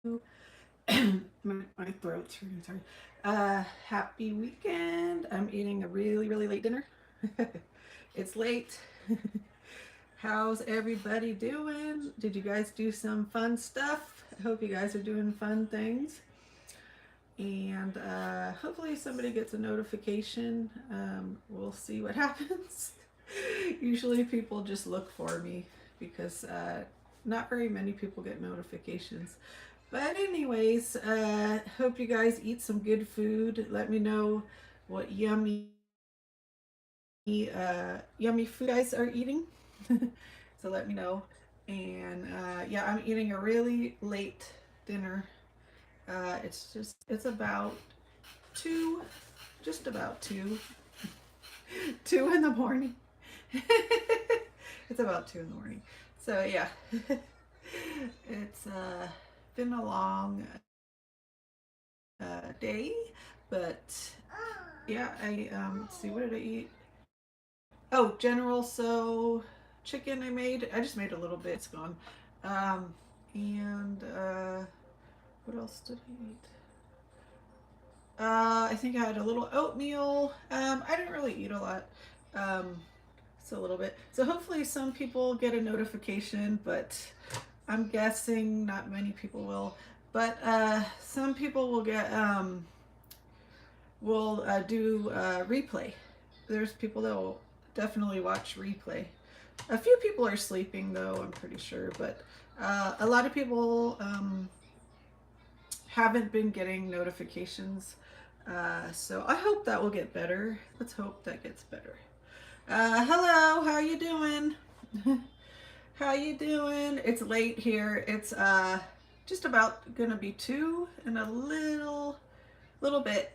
my throat's hurting. Sorry. Happy weekend. I'm eating a really late dinner. It's late. How's everybody doing? Did you guys do some fun stuff? I hope you guys are doing fun things. And hopefully somebody gets a notification. We'll see what happens. Usually people just look for me because not very many people get notifications. But anyways, hope you guys eat some good food. Let me know what yummy food you guys are eating. So let me know. And yeah, I'm eating a really late dinner. It's about two, just about two, 2 in the morning. It's about 2 in the morning. So yeah, it's been a long day, but yeah, let's see, what did I eat? Oh, General So chicken I made. I just made a little bit. It's gone. Um, and what else did I eat? I think I had a little oatmeal. I didn't really eat a lot. Um, it's a little bit. So hopefully some people get a notification, but I'm guessing not many people will. But some people will do replay. There's people that will definitely watch replay. A few people are sleeping though, I'm pretty sure, but a lot of people haven't been getting notifications. So I hope that will get better. Let's hope that gets better. Hello, how you doing? How you doing? It's late here. It's just about gonna be 2 in a little bit.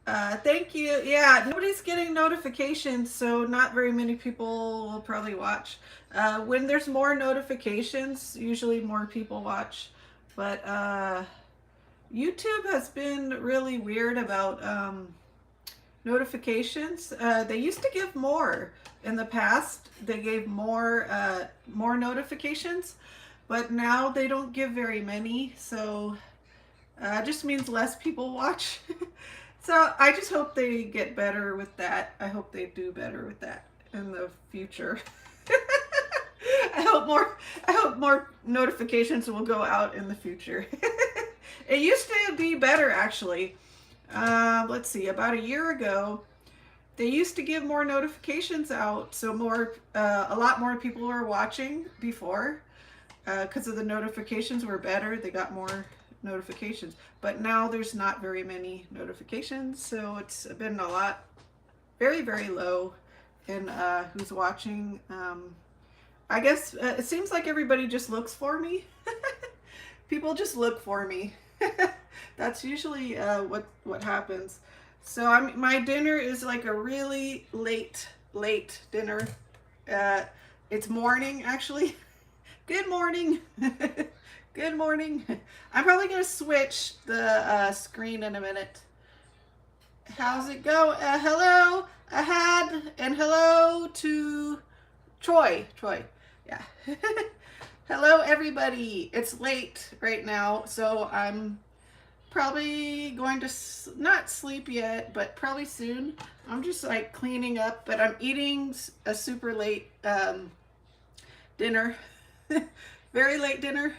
Thank you. Yeah, nobody's getting notifications, so not very many people will probably watch. When there's more notifications, usually more people watch. But YouTube has been really weird about notifications. They used to give more in the past. They gave more notifications, but now they don't give very many. So it just means less people watch. So I just hope they get better with that. I hope they do better with that in the future. I hope more notifications will go out in the future. It used to be better actually. Let's see, about a year ago, they used to give more notifications out, so a lot more people were watching before because of the notifications were better. They got more notifications, but now there's not very many notifications, so it's been a lot, very low in who's watching. I guess it seems like everybody just looks for me. People just look for me. That's usually what happens. So my dinner is like a really late dinner. Uh, it's morning actually. Good morning. Good morning. I'm probably gonna switch the screen in a minute. How's it go? Hello, Ahad, and hello to Troy. Troy, yeah. Hello, everybody. It's late right now, so I'm probably going to not sleep yet, but probably soon. I'm just like cleaning up, but I'm eating a super late dinner, very late dinner.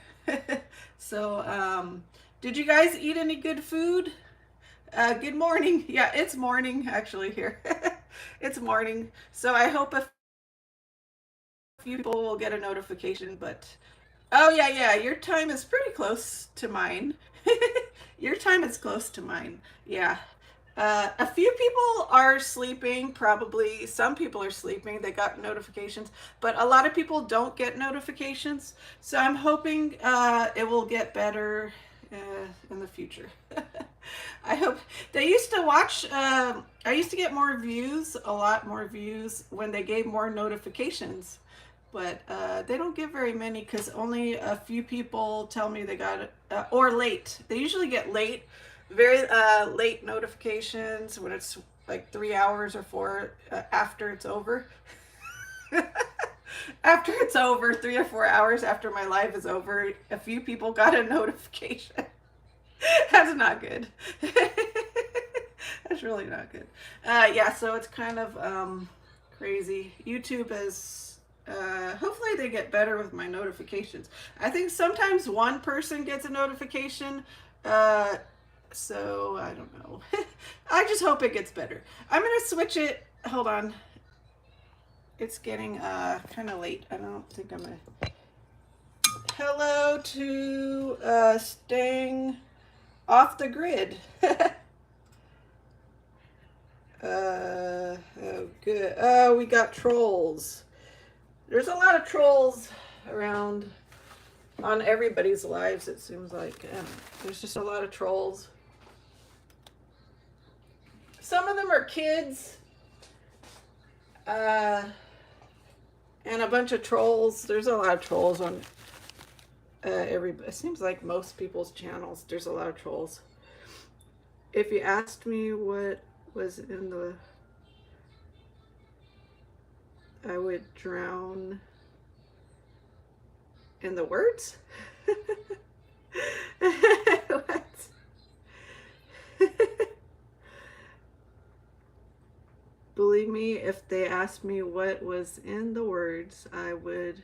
So, did you guys eat any good food? Good morning. Yeah, it's morning actually here. It's morning. So I hope a few people will get a notification, but oh yeah, your time is pretty close to mine. Your time is close to mine. Yeah. A few people are sleeping, probably. Some people are sleeping. They got notifications, but a lot of people don't get notifications. So I'm hoping it will get better in the future. I hope they used to watch. I used to get more views, a lot more views when they gave more notifications, but they don't give very many because only a few people tell me they got it or late. They usually get late, very late notifications when it's like 3 hours or 4 after it's over. After it's over, 3 or 4 hours after my live is over, a few people got a notification. That's not good. That's really not good. Yeah, so it's kind of crazy. YouTube is, hopefully they get better with my notifications. I think sometimes one person gets a notification, so I don't know. I just hope it gets better. I'm going to switch it. Hold on. It's getting kind of late. I don't think I'm going to. Hello to staying off the grid. Oh, good. Oh, we got trolls. There's a lot of trolls around on everybody's lives, it seems like. There's just a lot of trolls. Some of them are kids. And a bunch of trolls. There's a lot of trolls on it seems like most people's channels, there's a lot of trolls. If you asked me what was in the, I would drown in the words. What? Believe me, if they asked me what was in the words, I would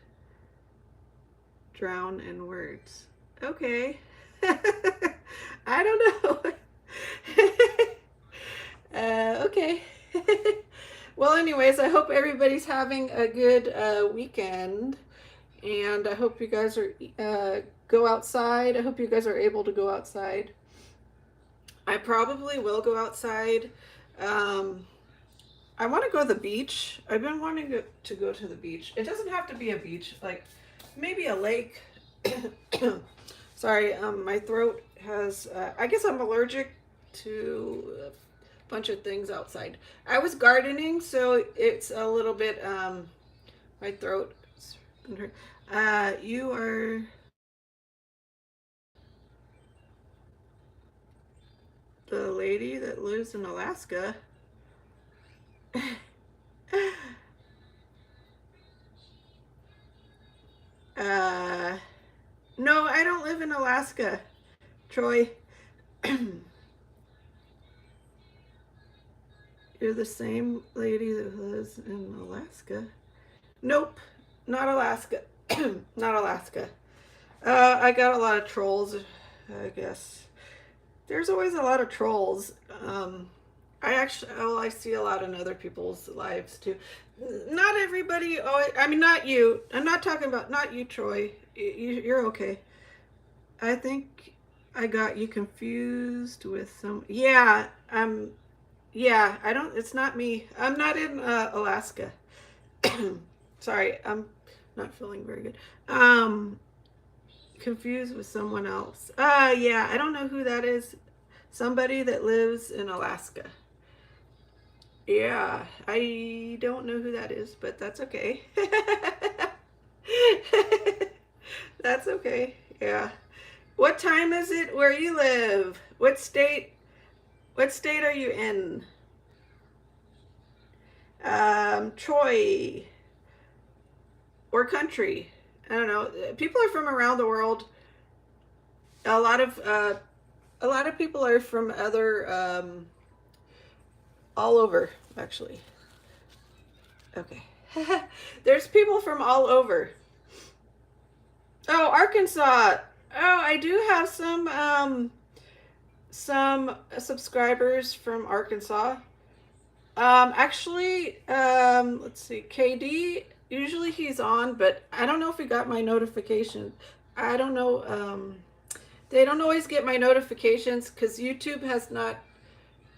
drown in words. Okay. I don't know. Okay. Well, anyways, I hope everybody's having a good weekend, and I hope you guys are go outside. I hope you guys are able to go outside. I probably will go outside. I want to go to the beach. I've been wanting to go to the beach. It doesn't have to be a beach, like maybe a lake. Sorry, my throat has, I guess I'm allergic to a bunch of things outside. I was gardening, so it's a little bit, my throat been hurt. You are the lady that lives in Alaska. No, I don't live in Alaska, Troy. You're the same lady that lives in Alaska. Nope, not Alaska. Not Alaska. I got a lot of trolls, I guess. There's always a lot of trolls. I see a lot in other people's lives too. Not everybody. Oh, I mean, not you. I'm not talking about, not you, Troy. You're okay. I think I got you confused with some. Yeah, yeah. I don't. It's not me. I'm not in Alaska. Sorry, I'm not feeling very good. Confused with someone else. Yeah. I don't know who that is. Somebody that lives in Alaska. Yeah, I don't know who that is, but that's okay. That's okay. Yeah. What time is it where you live? What state? What state are you in? Troy or country? I don't know. People are from around the world. A lot of people are from other all over, actually. Okay. There's people from all over. Oh, Arkansas. Oh, I do have some subscribers from Arkansas. Actually, let's see. KD, usually he's on, but I don't know if he got my notification. I don't know. They don't always get my notifications because YouTube has not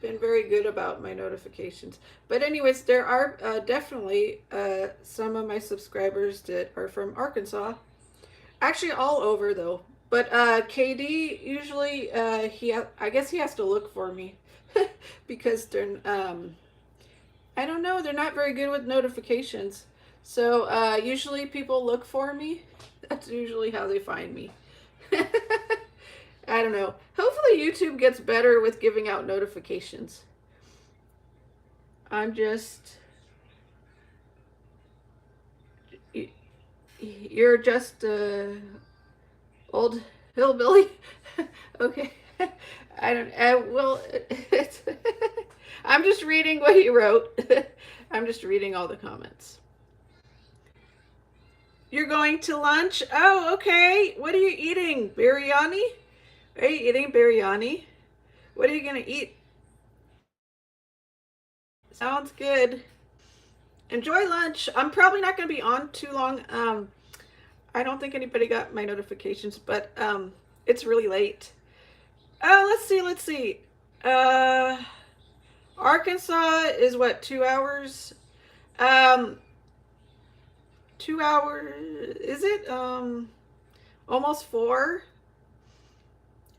been very good about my notifications. But anyways, there are definitely some of my subscribers that are from Arkansas. Actually, all over though. But KD usually I guess he has to look for me because they're I don't know, they're not very good with notifications. So usually people look for me. That's usually how they find me. I don't know. Hopefully YouTube gets better with giving out notifications. I'm just... You're just old hillbilly. Okay. I don't. Well, it's. I'm just reading what you wrote. I'm just reading all the comments. You're going to lunch? Oh, okay. What are you eating? Biryani? Are you eating biryani? What are you gonna eat? Sounds good. Enjoy lunch. I'm probably not gonna be on too long. I don't think anybody got my notifications, but it's really late. Oh, let's see, let's see. Uh, Arkansas is what, 2 hours? Um, 2 hours, is it? Almost four?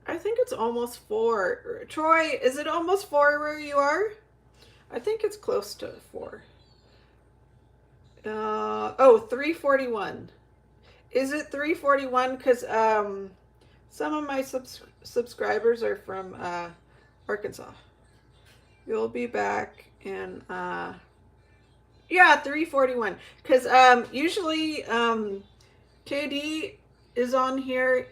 I think it's almost four. Troy, is it almost four where you are? I think it's close to four. Oh, 3:41. Is it 3:41? Because some of my subscribers are from Arkansas. You'll be back in yeah, 3:41. Because usually KD is on here.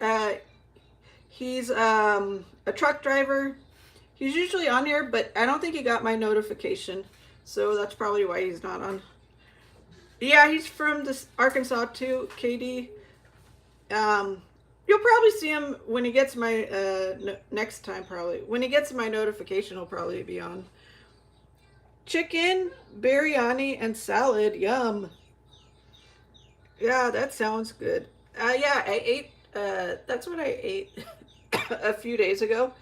He's a truck driver. He's usually on here, but I don't think he got my notification, so that's probably why he's not on. Yeah, he's from this Arkansas too, KD. You'll probably see him when he gets my next time. Probably when he gets my notification, he'll probably be on. Chicken, biryani, and salad. Yum. Yeah, that sounds good. Yeah, I ate. That's what I ate a few days ago.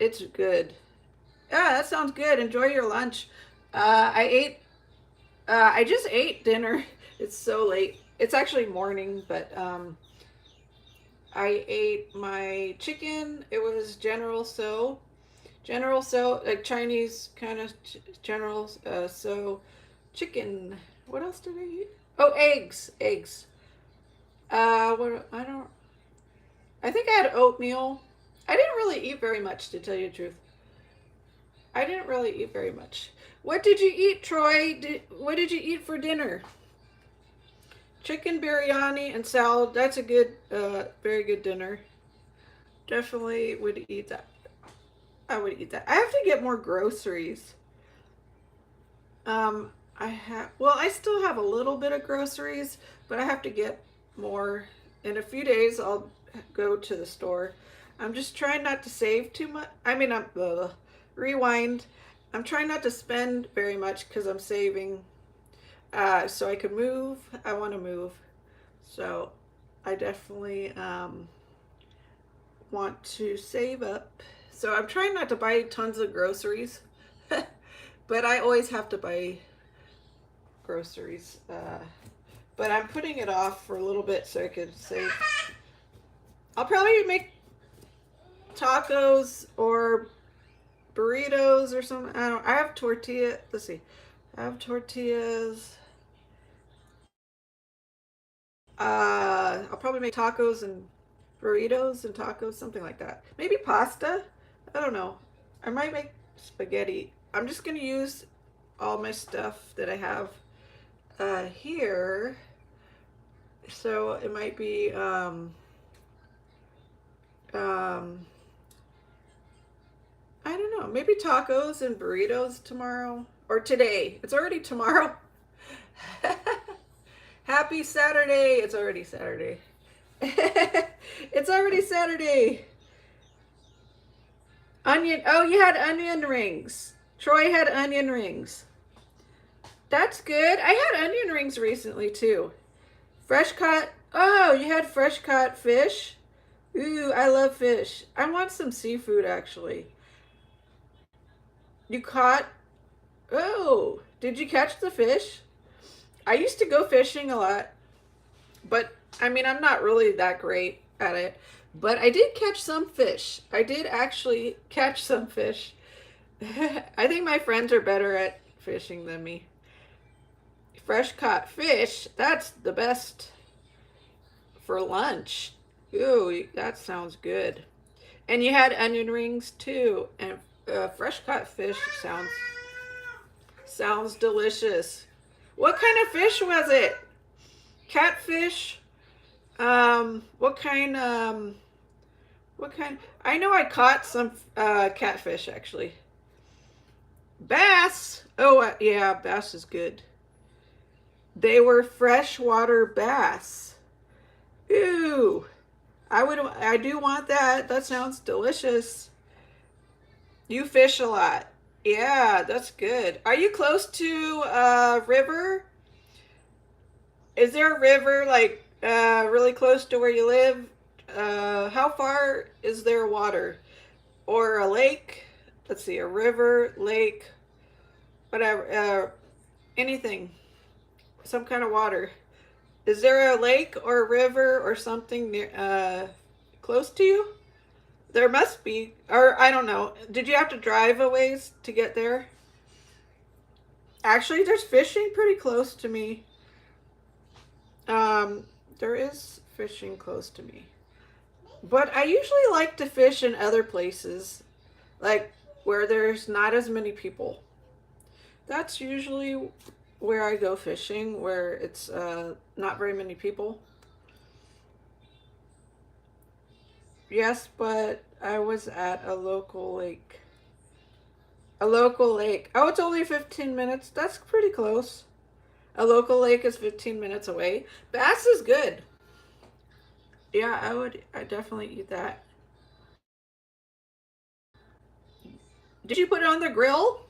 It's good. Yeah, that sounds good. Enjoy your lunch. I ate. I just ate dinner. It's so late. It's actually morning, but I ate my chicken. It was General So, like Chinese kind of General So chicken. What else did I eat? Oh, eggs. What I don't. I think I had oatmeal. I didn't really eat very much, to tell you the truth. I didn't really eat very much. What did you eat, Troy? What did you eat for dinner? Chicken biryani and salad. That's a good, very good dinner. Definitely would eat that. I would eat that. I have to get more groceries. I still have a little bit of groceries, but I have to get more. In a few days, I'll go to the store. I'm just trying not to save too much. I mean, rewind. I'm trying not to spend very much because I'm saving. So I could move. I want to move. So I definitely want to save up. So I'm trying not to buy tons of groceries. But I always have to buy groceries. But I'm putting it off for a little bit so I could save. I'll probably make tacos or burritos or something. I have tortilla. Let's see. I have tortillas. I'll probably make tacos and burritos and tacos, something like that. Maybe pasta. I don't know. I might make spaghetti. I'm just gonna use all my stuff that I have here. So it might be I don't know, maybe tacos and burritos tomorrow or today. It's already tomorrow. Happy Saturday. It's already Saturday. It's already Saturday. Onion. Oh, you had onion rings. Troy had onion rings. That's good. I had onion rings recently too. Fresh caught. Oh, you had fresh caught fish? Ooh, I love fish. I want some seafood actually. You caught. Oh, did you catch the fish? I used to go fishing a lot, but I mean, I'm not really that great at it. But I did catch some fish. I did actually catch some fish. I think my friends are better at fishing than me. Fresh caught fish, that's the best for lunch. Ooh, that sounds good. And you had onion rings too. And fresh caught fish sounds delicious. What kind of fish was it? Catfish. What kind? What kind? I know I caught some catfish actually. Bass. Oh yeah, bass is good. They were freshwater bass. Ooh, I would. I do want that. That sounds delicious. You fish a lot. Yeah, that's good. Are you close to a river? Is there a river like really close to where you live? How far is there water? Or a lake? Let's see, a river, lake, whatever, anything, some kind of water. Is there a lake or a river or something near, close to you? There must be, or I don't know. Did you have to drive a ways to get there? Actually, there's fishing pretty close to me. Um, there is fishing close to me. But I usually like to fish in other places, like where there's not as many people. That's usually where I go fishing, where it's not very many people. Yes, but I was at a local lake. A local lake. Oh, it's only 15 minutes. That's pretty close. A local lake is 15 minutes away. Bass is good. Yeah, I definitely eat that. Did you put it on the grill?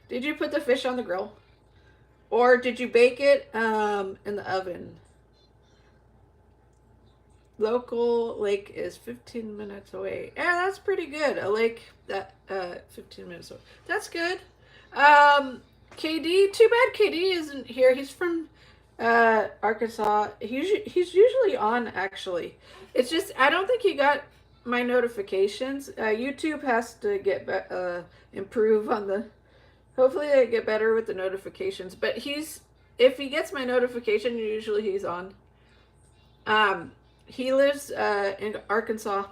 Did you put the fish on the grill? Or did you bake it in the oven? Local lake is 15 minutes away. Yeah, that's pretty good. A lake that 15 minutes away. That's good. Um, KD, too bad KD isn't here. He's from Arkansas. He's usually on actually. It's just I don't think he got my notifications. YouTube has to improve on the. Hopefully they get better with the notifications. But if he gets my notification, usually he's on. Um, he lives in Arkansas.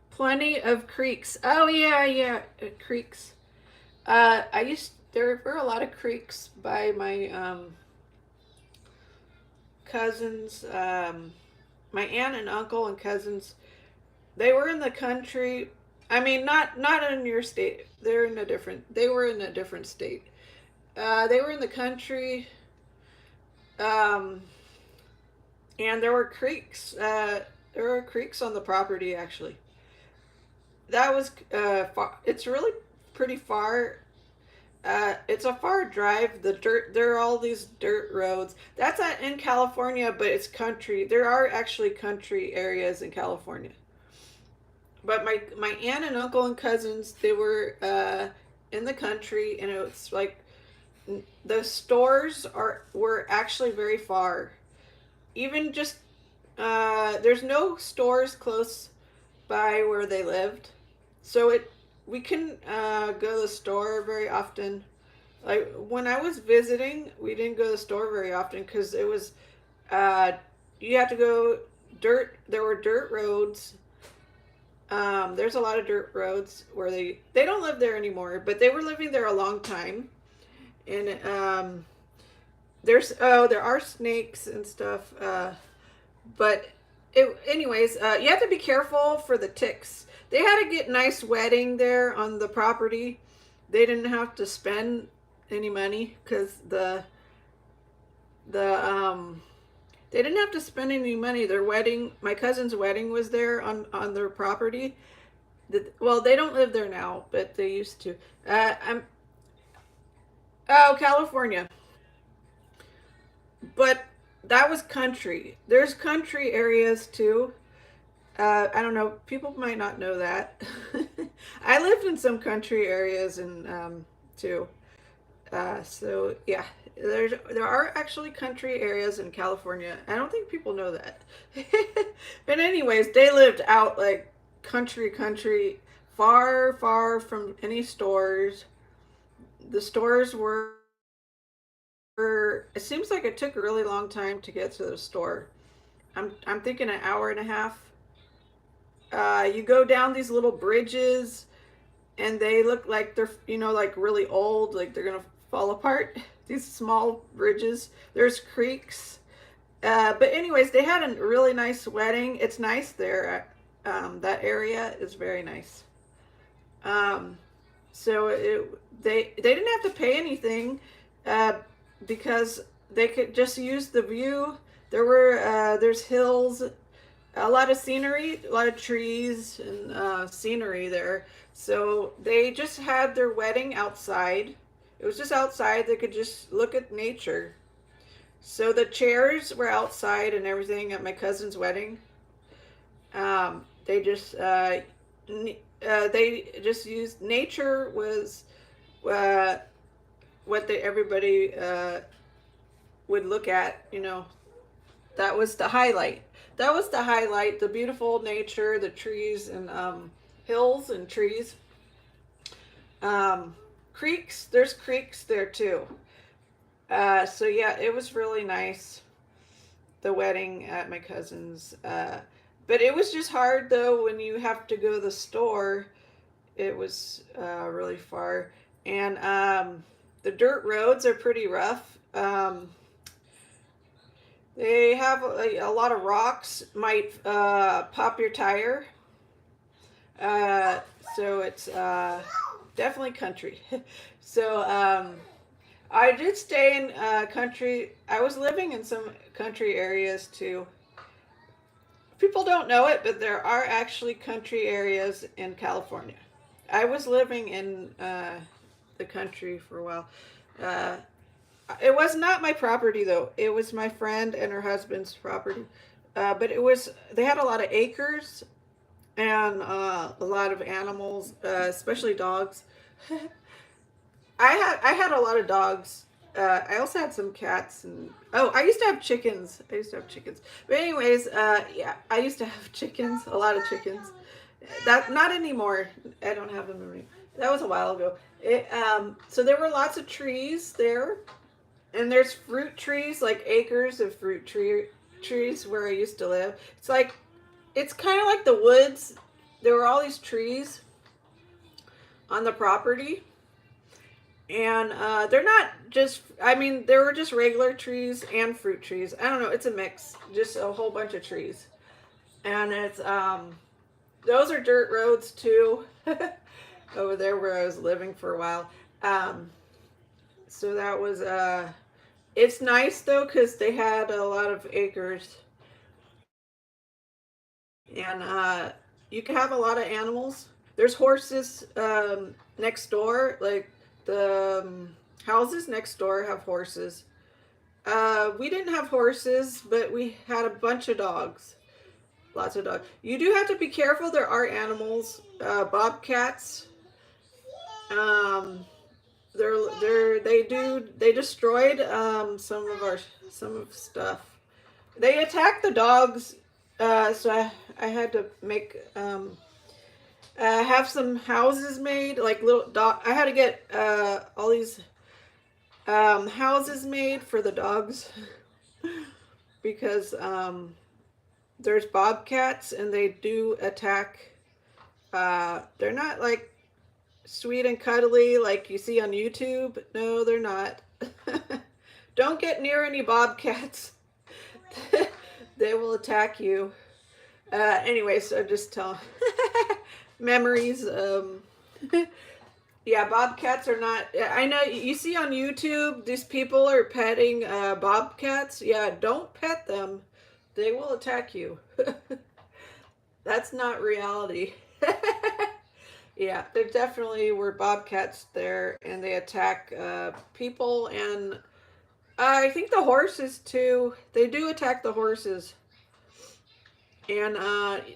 Plenty of creeks. Oh yeah, yeah, creeks. There were a lot of creeks by my cousins, my aunt and uncle and cousins. They were in the country. I mean, not in your state. They were in a different state. They were in the country. Um, and there were creeks. There were creeks on the property actually. That was far. It's really pretty far. It's a far drive. There are all these dirt roads. That's not in California, but it's country. There are actually country areas in California. But my aunt and uncle and cousins, they were in the country, and it was like the stores were actually very far. Even just there's no stores close by where they lived, so we couldn't go to the store very often. Like when I was visiting, we didn't go to the store very often because it was uh, you have to go dirt. There were dirt roads. There's a lot of dirt roads where they don't live there anymore, but they were living there a long time. And there are snakes and stuff. But anyways, you have to be careful for the ticks. They had to get nice wetting there on the property. They didn't have to spend any money because the they didn't have to spend any money. Their wedding, my cousin's wedding, was there on their property. Well, they don't live there now, but they used to. I'm Oh, California, but that was country. There's country areas too. I don't know. People might not know that. I lived in some country areas and too. So yeah, there are actually country areas in California. I don't think people know that. But anyways, they lived out like country, far, far from any stores. The stores were. It seems like it took a really long time to get to the store. I'm thinking an hour and a half. You go down these little bridges, and they look like they're like really old, like they're gonna fall apart. These small bridges. There's creeks. But anyways, they had a really nice wedding. It's nice there. That area is very nice. Um, so they didn't have to pay anything uh, because they could just use the view. There's hills, a lot of scenery, a lot of trees and scenery there. So they just had their wedding outside. It was just outside. They could just look at nature. So the chairs were outside and everything at my cousin's wedding. They just they just used nature was uh, what everybody would look at. That was the highlight. That was the highlight. The beautiful nature, the trees and hills and trees. Creeks. There's creeks there too. So yeah, it was really nice. The wedding at my cousin's. But it was just hard though when you have to go to the store. It was really far, and the dirt roads are pretty rough. They have a lot of rocks, might pop your tire. Uh, so it's definitely country. So I did stay in country. I was living in some country areas too. People don't know it, but there are actually country areas in California. I was living in the country for a while. Uh, it was not my property though. It was my friend and her husband's property. But they had a lot of acres and a lot of animals, especially dogs. I had a lot of dogs. I also had some cats and I used to have chickens. But anyways, yeah, I used to have chickens, a lot of chickens. That not anymore. I don't have them anymore. That was a while ago. So there were lots of trees there, and there's fruit trees, like acres of trees where I used to live. It's kind of like the woods. There were all these trees on the property, and they're not just. I mean, there were just regular trees and fruit trees. I don't know. It's a mix, just a whole bunch of trees, and it's those are dirt roads too. Over there where I was living for a while. So that was it's nice though because they had a lot of acres, and you can have a lot of animals. There's horses next door, like the houses next door have horses. We didn't have horses, but we had a bunch of dogs. Lots of dogs. You do have to be careful. There are animals, bobcats. Um, they destroyed some of stuff. They attacked the dogs, so I had to make have some houses made, like little dog. I had to get all these houses made for the dogs because there's bobcats and they do attack. They're not like sweet and cuddly like you see on YouTube. No, they're not. Don't get near any bobcats. They will attack you. Anyways, so just tell memories. Yeah, bobcats are not. I know you see on YouTube these people are petting bobcats. Yeah, don't pet them. They will attack you. That's not reality. Yeah, there definitely were bobcats there, and they attack people, and I think the horses too. They do attack the horses and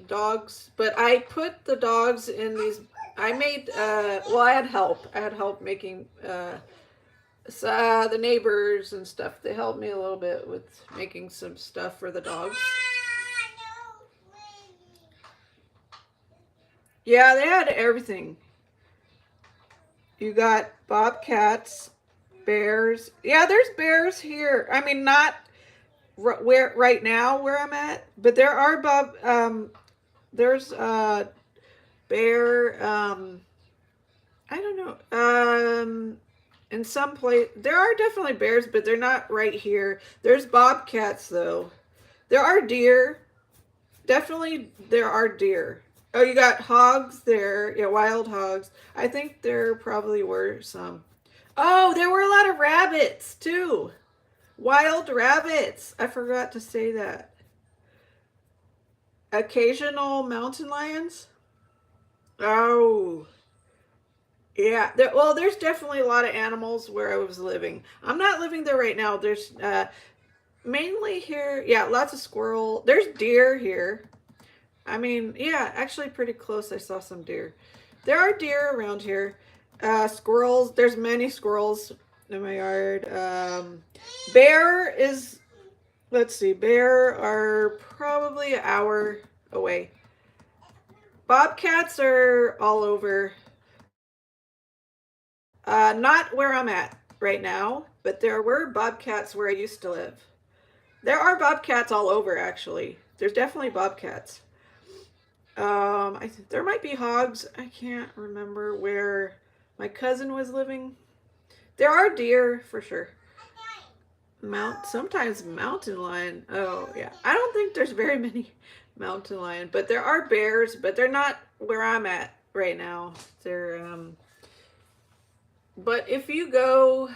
dogs. But I put the dogs in these. I made. Well, I had help. I had help making. The neighbors and stuff. They helped me a little bit with making some stuff for the dogs. Yeah, they had everything. You got bobcats, bears. Yeah, there's bears here. I mean, not where right now where I'm at, but there are there's bear. I don't know. In some place, there are definitely bears, but they're not right here. There's bobcats though. There are deer. Definitely, there are deer. Oh, you got hogs there. Yeah, wild hogs. I think there probably were some. Oh, there were a lot of rabbits too. Wild rabbits. I forgot to say that. Occasional mountain lions. Oh, yeah. Well, there's definitely a lot of animals where I was living. I'm not living there right now. There's mainly here. Yeah, lots of squirrel. There's deer here. I mean, yeah, actually pretty close. I saw some deer. There are deer around here. Squirrels. There's many squirrels in my yard. Bear is, let's see, bear are probably an hour away. Bobcats are all over. Not where I'm at right now, but there were bobcats where I used to live. There are bobcats all over, actually. There's definitely bobcats. There might be hogs. I can't remember where my cousin was living. There are deer for sure. Sometimes mountain lion. Oh yeah, I don't think there's very many mountain lion, but there are bears. But they're not where I'm at right now. But if you go,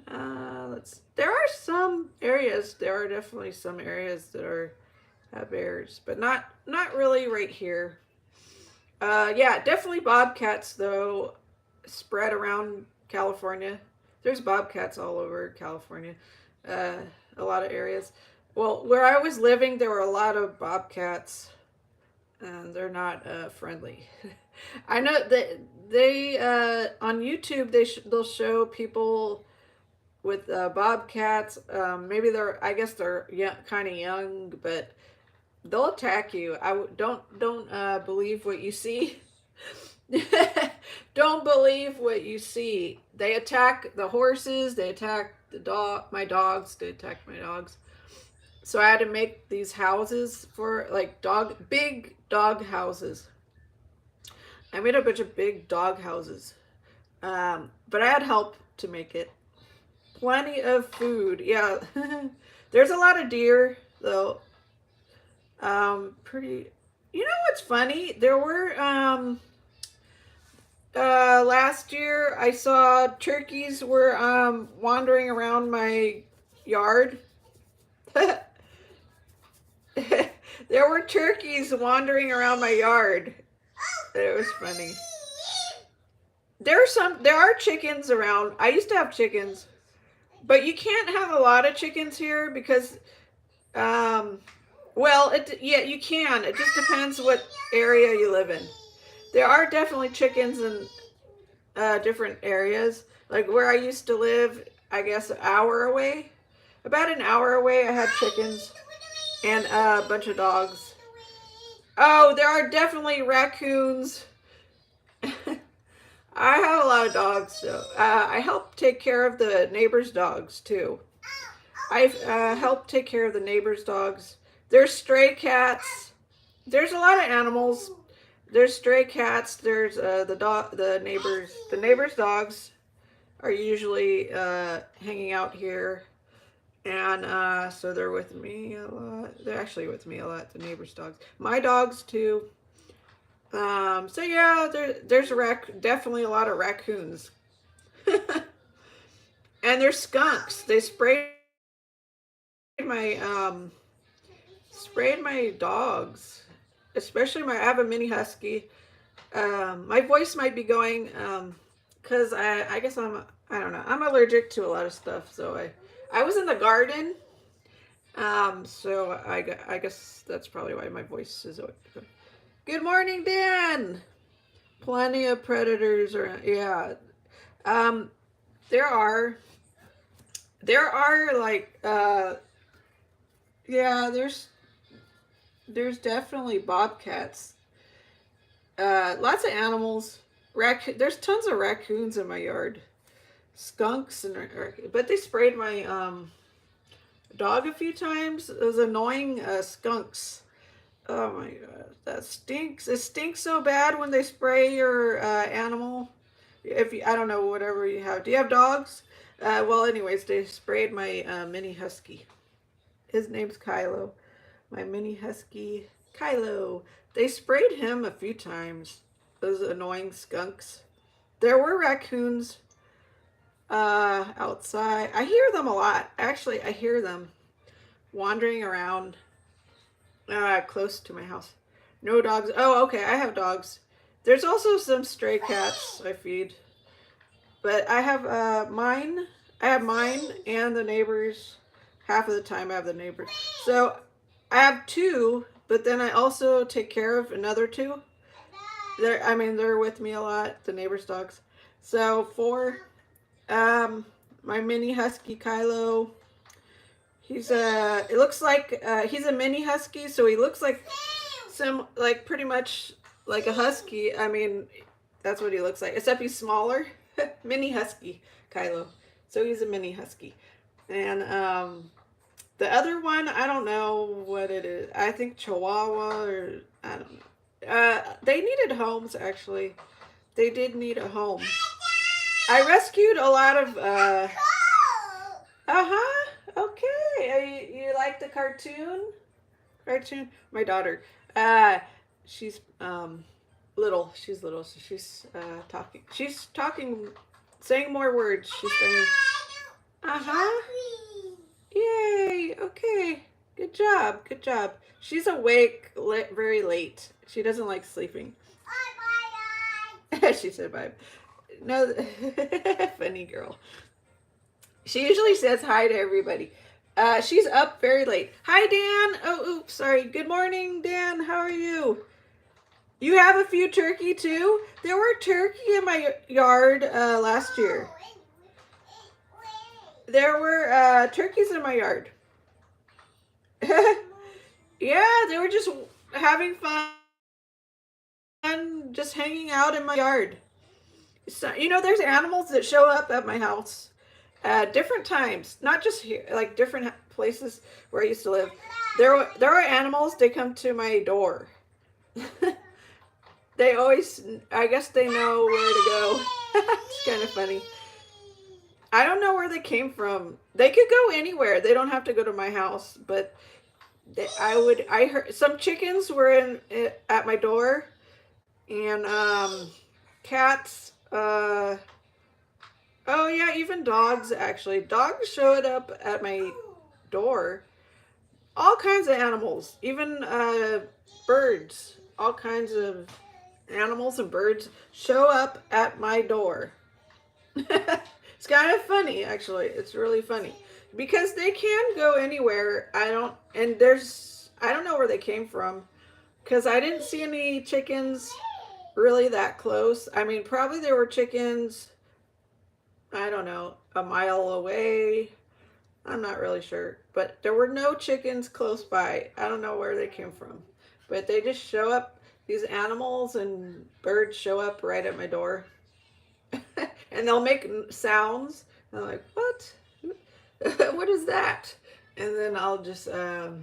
there are some areas. There are definitely some areas that are have bears, but not really right here. Yeah, definitely bobcats though, spread around California. There's bobcats all over California, uh, a lot of areas. Well, where I was living, there were a lot of bobcats, and they're not friendly. I know that they on YouTube they'll show people with bobcats. I guess they're young, kind of young, but they'll attack you. Don't believe what you see. Don't believe what you see. They attack the horses. They attack the dog. My dogs. They attack my dogs. So I had to make these houses for like big dog houses. I made a bunch of big dog houses, but I had help to make it. Plenty of food. Yeah, there's a lot of deer though. Pretty. You know what's funny? There were last year I saw turkeys were wandering around my yard. There were turkeys wandering around my yard. It was funny. There are chickens around. I used to have chickens, but you can't have a lot of chickens here because well, yeah, you can. It just depends what area you live in. There are definitely chickens in different areas. Like where I used to live, I guess an hour away. About an hour away, I had chickens and a bunch of dogs. Oh, there are definitely raccoons. I have a lot of dogs, so I help take care of the neighbors' dogs too. I help take care of the neighbors' dogs. There's stray cats. There's a lot of animals. There's stray cats. There's the neighbors' dogs are usually hanging out here, and so they're with me a lot. They're actually with me a lot. The neighbors' dogs, my dogs too. So yeah, there's definitely a lot of raccoons, and there's skunks. They my sprayed my dogs, especially I have a mini husky. My voice might be going because I guess I don't know, I'm allergic to a lot of stuff, so I was in the garden, so I guess that's probably why my voice is. Good morning, Dan. Plenty of predators around. Yeah, um, there are like yeah, there's definitely bobcats. Lots of animals. There's tons of raccoons in my yard. Skunks but they sprayed my dog a few times. It was annoying skunks. Oh my god, that stinks. It stinks so bad when they spray your animal. If you, I don't know, whatever you have. Do you have dogs? Well, anyways, they sprayed my mini husky. His name's Kylo. My mini husky, Kylo. They sprayed him a few times. Those annoying skunks. There were raccoons outside. I hear them a lot. Actually, I hear them wandering around close to my house. No dogs. Oh, okay. I have dogs. There's also some stray cats I feed. But I have mine. I have mine and the neighbors. Half of the time I have the neighbors. So I have two, but then I also take care of another two. They're with me a lot, the neighbors' dogs. So four. My mini husky Kylo. It looks like he's a mini husky, so he looks like pretty much like a husky. I mean, that's what he looks like, except he's smaller. Mini husky Kylo. So he's a mini husky. And the other one, I don't know what it is. I think Chihuahua, or I don't know. They needed homes, actually. They did need a home. I rescued a lot of okay. You like the cartoon? My daughter. She's little. She's little, so she's talking. She's talking, saying more words. She's saying, Yay. Okay. Good job. Good job. She's awake very late. She doesn't like sleeping. She said bye. No, funny girl. She usually says hi to everybody. She's up very late. Hi, Dan. Oh, oops, sorry. Good morning, Dan. How are you? You have a few turkey too? There were turkey in my yard last year. There were turkeys in my yard. Yeah, they were just having fun, just hanging out in my yard. So, there's animals that show up at my house at different times, not just here, like different places where I used to live. There are animals, they come to my door. They always, I guess they know where to go. It's kind of funny. I don't know where they came from. They could go anywhere. They don't have to go to my house, but I heard some chickens were at my door, and cats. Oh yeah, even dogs, actually. Dogs showed up at my door. All kinds of animals, even birds. All kinds of animals and birds show up at my door. It's kind of funny, actually. It's really funny. Because they can go anywhere. I don't know where they came from. Because I didn't see any chickens really that close. I mean, probably there were chickens, I don't know, a mile away. I'm not really sure. But there were no chickens close by. I don't know where they came from. But they just show up. These animals and birds show up right at my door. And they'll make sounds. And I'm like, what? What is that? And then I'll just, so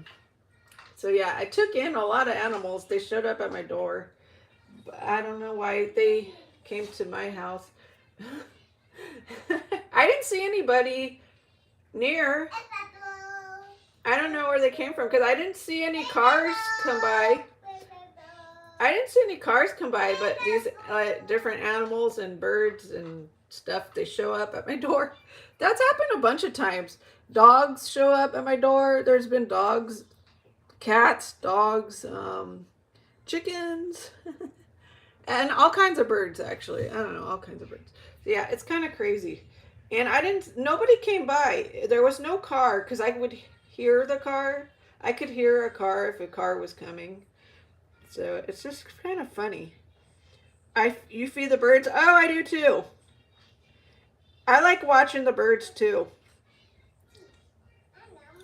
yeah, I took in a lot of animals. They showed up at my door. But I don't know why they came to my house. I didn't see anybody near. I don't know where they came from because I didn't see any cars come by. But these different animals and birds and stuff, they show up at my door. That's happened a bunch of times. Dogs show up at my door. There's been dogs, cats, dogs, chickens, and all kinds of birds, actually. I don't know, all kinds of birds. Yeah, it's kind of crazy. And nobody came by. There was no car because I would hear the car. I could hear a car if a car was coming. So it's just kind of funny. You feed the birds? Oh, I do too. I like watching the birds too.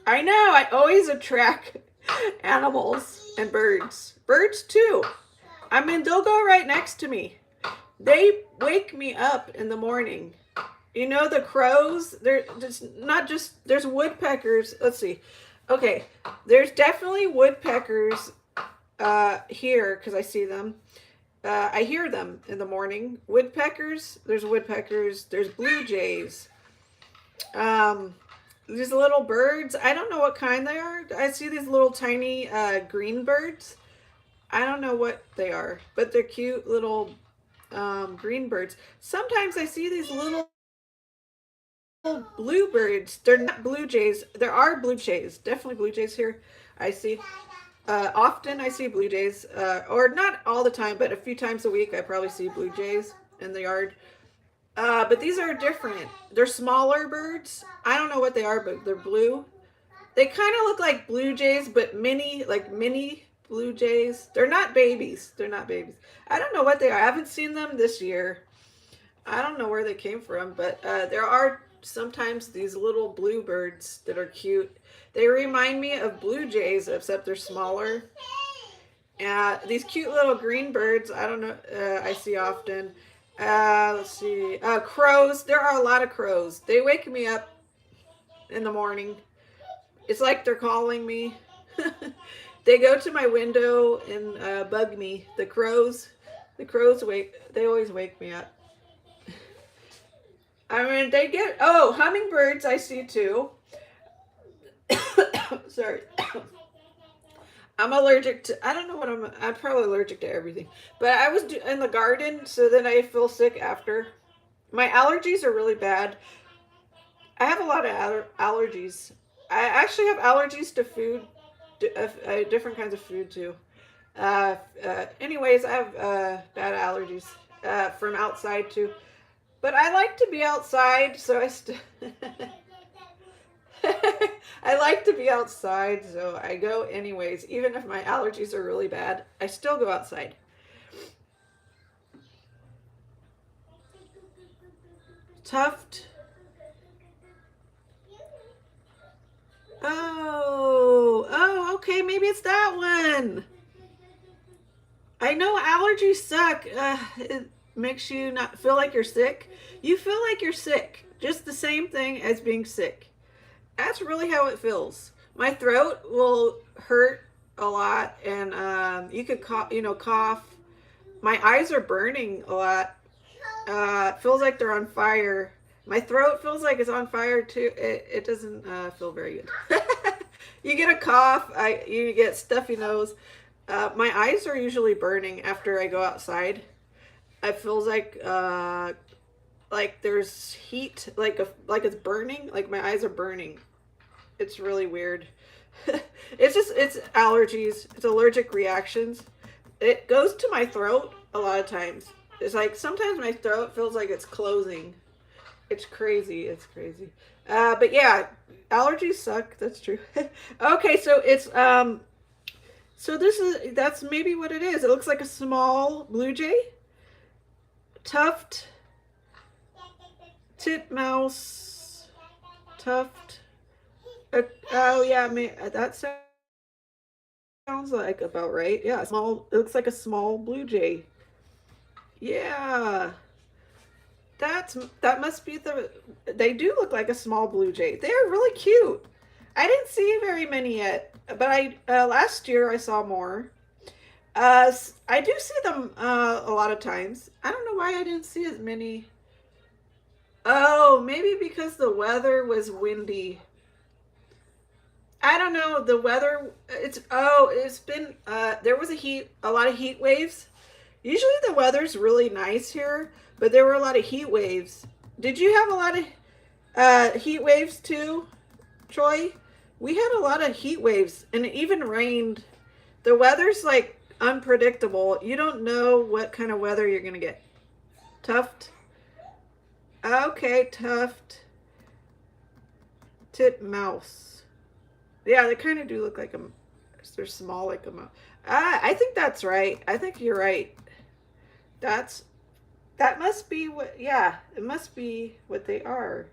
I know, I always attract animals and birds. Birds too. I mean, they'll go right next to me. They wake me up in the morning. The crows, there's woodpeckers. Let's see. Okay, there's definitely woodpeckers here because I see them. I hear them in the morning. Woodpeckers, there's woodpeckers, there's blue jays. Um, these little birds, I don't know what kind they are. I see these little tiny green birds. I don't know what they are, but they're cute little green birds. Sometimes I see these little bluebirds. They're not blue jays. There are blue jays, definitely blue jays here. I see. Often I see blue jays, or not all the time, but a few times a week I probably see blue jays in the yard. But these are different. They're smaller birds. I don't know what they are, but they're blue. They kind of look like blue jays, but mini blue jays. They're not babies. They're not babies. I don't know what they are. I haven't seen them this year. I don't know where they came from, but there are sometimes these little bluebirds that are cute. They remind me of blue jays, except they're smaller. These cute little green birds, I don't know, I see often. Let's see, crows. There are a lot of crows. They wake me up in the morning. It's like they're calling me. They go to my window and bug me. The crows they always wake me up. I mean, hummingbirds I see too. Sorry. I'm allergic to, I don't know what I'm probably allergic to everything. But I was in the garden, so then I feel sick after. My allergies are really bad. I have a lot of allergies. I actually have allergies to food, different kinds of food too. Anyways, I have bad allergies from outside too. But I like to be outside, so I like to be outside, so I go anyways. Even if my allergies are really bad, I still go outside. Tuft. Okay, maybe it's that one. I know allergies suck. It makes you not feel like you're sick. You feel like you're sick. Just the same thing as being sick. That's really how it feels. My throat will hurt a lot, and you could cough. My eyes are burning a lot. It feels like they're on fire. My throat feels like it's on fire too. It doesn't feel very good. You get a cough. You get stuffy nose. My eyes are usually burning after I go outside. It feels like there's heat, like it's burning. Like my eyes are burning. It's really weird. It's allergies. It's allergic reactions. It goes to my throat a lot of times. It's like sometimes my throat feels like it's closing. It's crazy. It's crazy. But yeah, allergies suck. That's true. Okay, so that's maybe what it is. It looks like a small blue jay, tuft, titmouse, tuft. Oh yeah, that sounds like about right. Yeah, small. It looks like a small blue jay. Yeah, that must be the. They do look like a small blue jay. They are really cute. I didn't see very many yet, but I last year I saw more. I do see them a lot of times. I don't know why I didn't see as many. Oh, maybe because the weather was windy. I don't know. The weather, it's been, there was a lot of heat waves. Usually the weather's really nice here, but there were a lot of heat waves. Did you have a lot of heat waves too, Troy? We had a lot of heat waves, and it even rained. The weather's like unpredictable. You don't know what kind of weather you're gonna get. Tuft. Okay, tuft. Titmouse. Yeah, they kind of do look like a. They're small like a mouse. I think that's right. I think you're right. That's that must be what. Yeah, it must be what they are.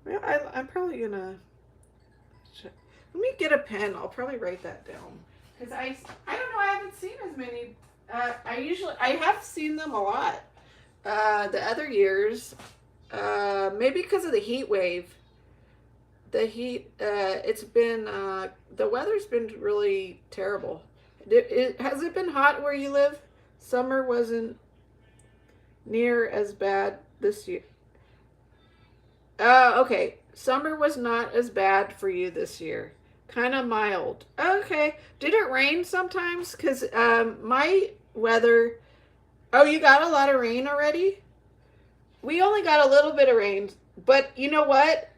Well, I'm probably gonna. Let me get a pen. I'll probably write that down because I don't know. I haven't seen as many. I have seen them a lot. The other years, maybe because of the heat wave. The heat, it's been, the weather's been really terrible. Has it been hot where you live? Summer wasn't near as bad this year. Okay. Summer was not as bad for you this year. Kind of mild. Okay. Did it rain sometimes? Because my weather. Oh, you got a lot of rain already? We only got a little bit of rain. But you know what?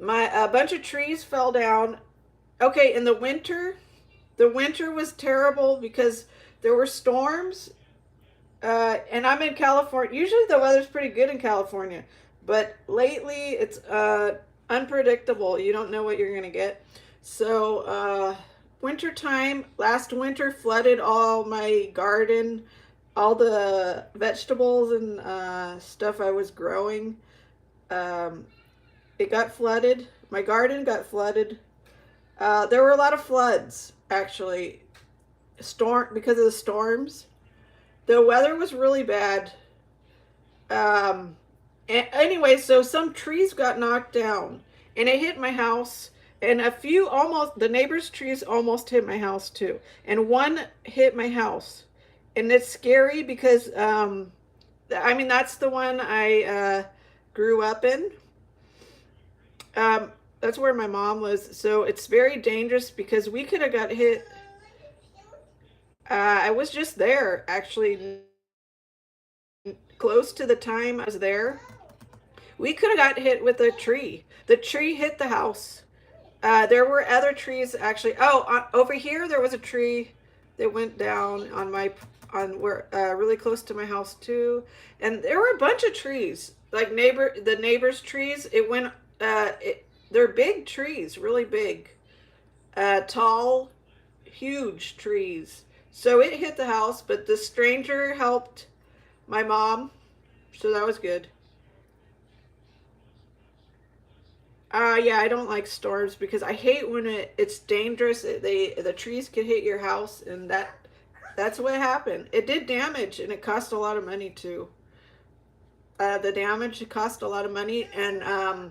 A bunch of trees fell down. Okay, in the winter was terrible because there were storms. And I'm in California. Usually the weather's pretty good in California, but lately it's unpredictable. You don't know what you're gonna get. So winter time, last winter flooded all my garden, all the vegetables and stuff I was growing. Um, it got flooded. My garden got flooded. There were a lot of floods actually, because of the storms. The weather was really bad. Um, anyway, so some trees got knocked down and it hit my house. And a few almost, the neighbor's trees almost hit my house too. And one hit my house. And it's scary because, I mean, that's the one I grew up in. That's where my mom was. So it's very dangerous because we could have got hit. I was just there, actually, close to the time I was there. We could have got hit with a tree. The tree hit the house. There were other trees actually. Oh, over here there was a tree that went down on where really close to my house too. And there were a bunch of trees, like the neighbor's trees. It went. They're big trees, really big, tall, huge trees. So it hit the house, but the stranger helped my mom, so that was good. Yeah, I don't like storms because I hate when it's dangerous. The trees could hit your house, and that's what happened. It did damage, and it cost a lot of money too. The damage cost a lot of money, and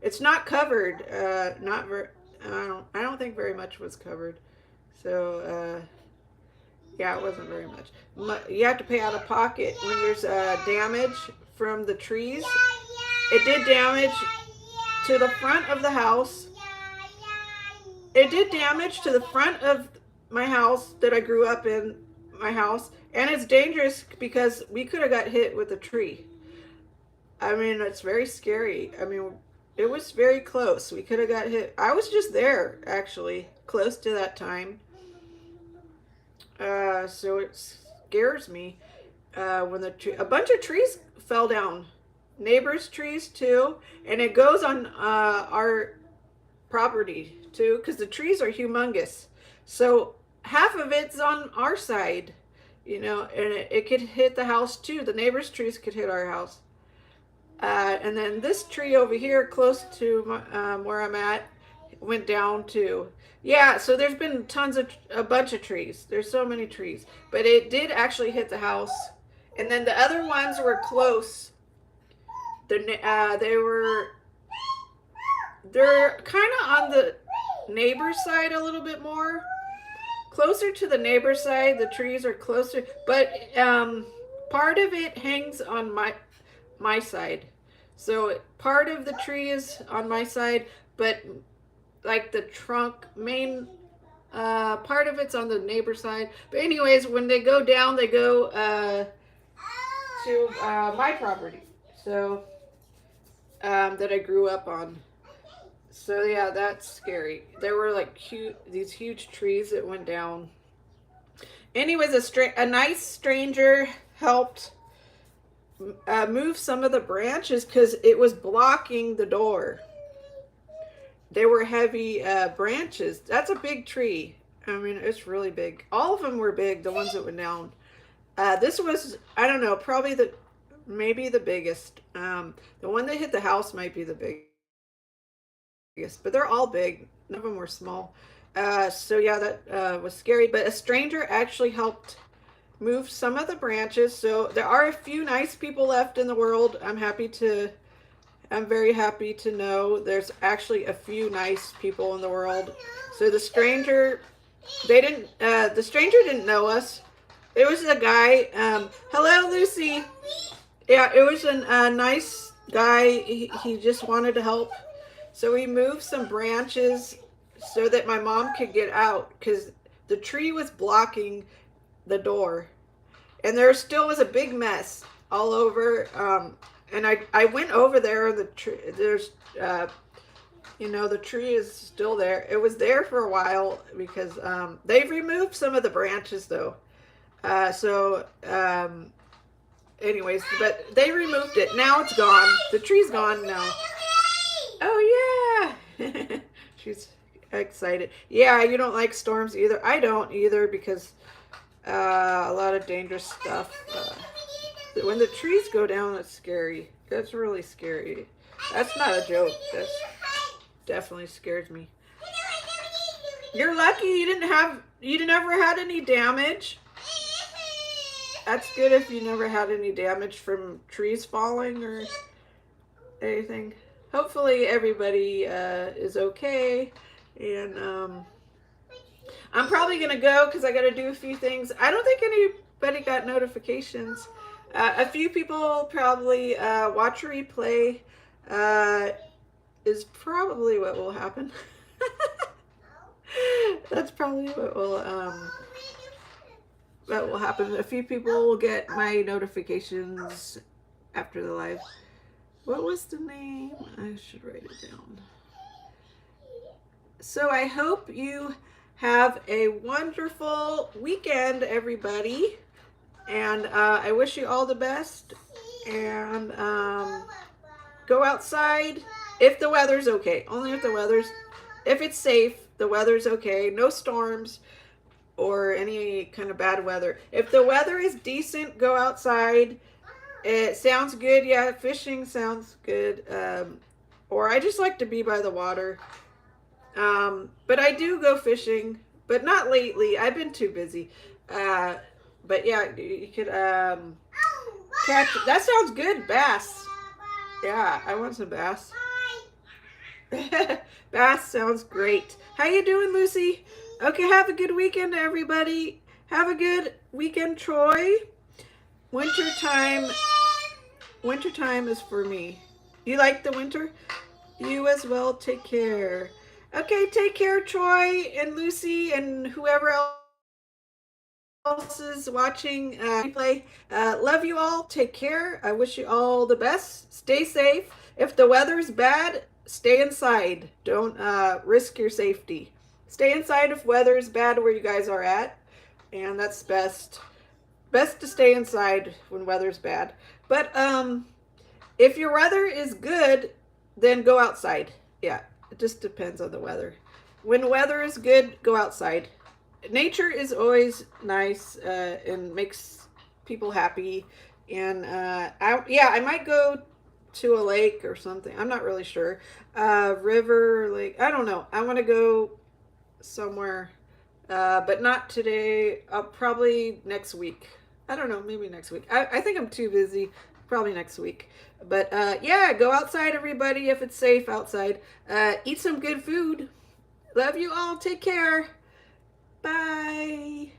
it's not covered. Not ver I don't think very much was covered. So yeah, it wasn't very much. You have to pay out of pocket when there's damage from the trees. It did damage to the front of the house. It did damage to the front of my house that I grew up in, my house, and it's dangerous because we could have got hit with a tree. I mean, it's very scary. I mean, it was very close. We could have got hit. I was just there, actually, close to that time. So it scares me when a bunch of trees fell down. Neighbors' trees too, and it goes on our property too, because the trees are humongous. So half of it's on our side, you know, and it could hit the house too. The neighbors' trees could hit our house. And then this tree over here, close to where I'm at, went down too. Yeah, so there's been a bunch of trees. There's so many trees, but it did actually hit the house. And then the other ones were close. They're kind of on the neighbor's side a little bit more. Closer to the neighbor's side, the trees are closer, but part of it hangs on my side. So part of the tree is on my side, but like the trunk main part of it's on the neighbor side. But anyways, when they go down, they go to my property. So that I grew up on. So yeah, that's scary. There were like these huge trees that went down. Anyways, a nice stranger helped move some of the branches because it was blocking the door. They were heavy branches. That's a big tree. I mean, it's really big. All of them were big, the ones that went down. This was, I don't know, probably maybe the biggest. The one that hit the house might be the biggest, but they're all big. None of them were small. So yeah, that was scary. But a stranger actually helped move some of the branches. So there are a few nice people left in the world. I'm very happy to know there's actually a few nice people in the world. So the stranger didn't know us. It was a guy. Hello, Lucy. Yeah, it was a nice guy. He just wanted to help. So he moved some branches so that my mom could get out because the tree was blocking the door. And there still was a big mess all over. And I went over there. There's, the tree is still there. It was there for a while because they've removed some of the branches though. Anyways, but they removed it. Now it's gone. The tree's gone now. Oh yeah. She's excited. Yeah, you don't like storms either. I don't either because a lot of dangerous stuff. When the trees go down, it's scary. That's really scary. That's not a joke. That's definitely scares me. You're lucky you never had any damage. That's good if you never had any damage from trees falling or anything. Hopefully everybody is okay. And I'm probably going to go because I got to do a few things. I don't think anybody got notifications. A few people probably watch a replay is probably what will happen. That's probably what will happen. A few people will get my notifications after the live. What was the name? I should write it down. So I hope you have a wonderful weekend, everybody. And I wish you all the best. And go outside if the weather's okay. Only if it's safe, the weather's okay. No storms or any kind of bad weather. If the weather is decent, go outside. It sounds good. Yeah, fishing sounds good. Or I just like to be by the water. But I do go fishing, but not lately. I've been too busy. But yeah, you could catch. That sounds good, bass. Yeah, I want some bass. Bass sounds great. How you doing, Lucy? Okay, have a good weekend, everybody. Have a good weekend, Troy. Wintertime is for me. You like the winter? You as well. Take care. Okay, take care, Troy and Lucy and whoever else is watching replay. Love you all. Take care. I wish you all the best. Stay safe. If the weather's bad, stay inside. Don't risk your safety. Stay inside if weather is bad where you guys are at. And that's best. Best to stay inside when weather's bad. But if your weather is good, then go outside. Yeah, it just depends on the weather. When weather is good, go outside. Nature is always nice and makes people happy. And I might go to a lake or something. I'm not really sure. River, lake, I don't know. I want to go somewhere, but not today. Probably next week. I don't know, maybe next week. I think I'm too busy. Probably next week. But yeah, go outside, everybody, if it's safe outside. Eat some good food. Love you all. Take care. Bye.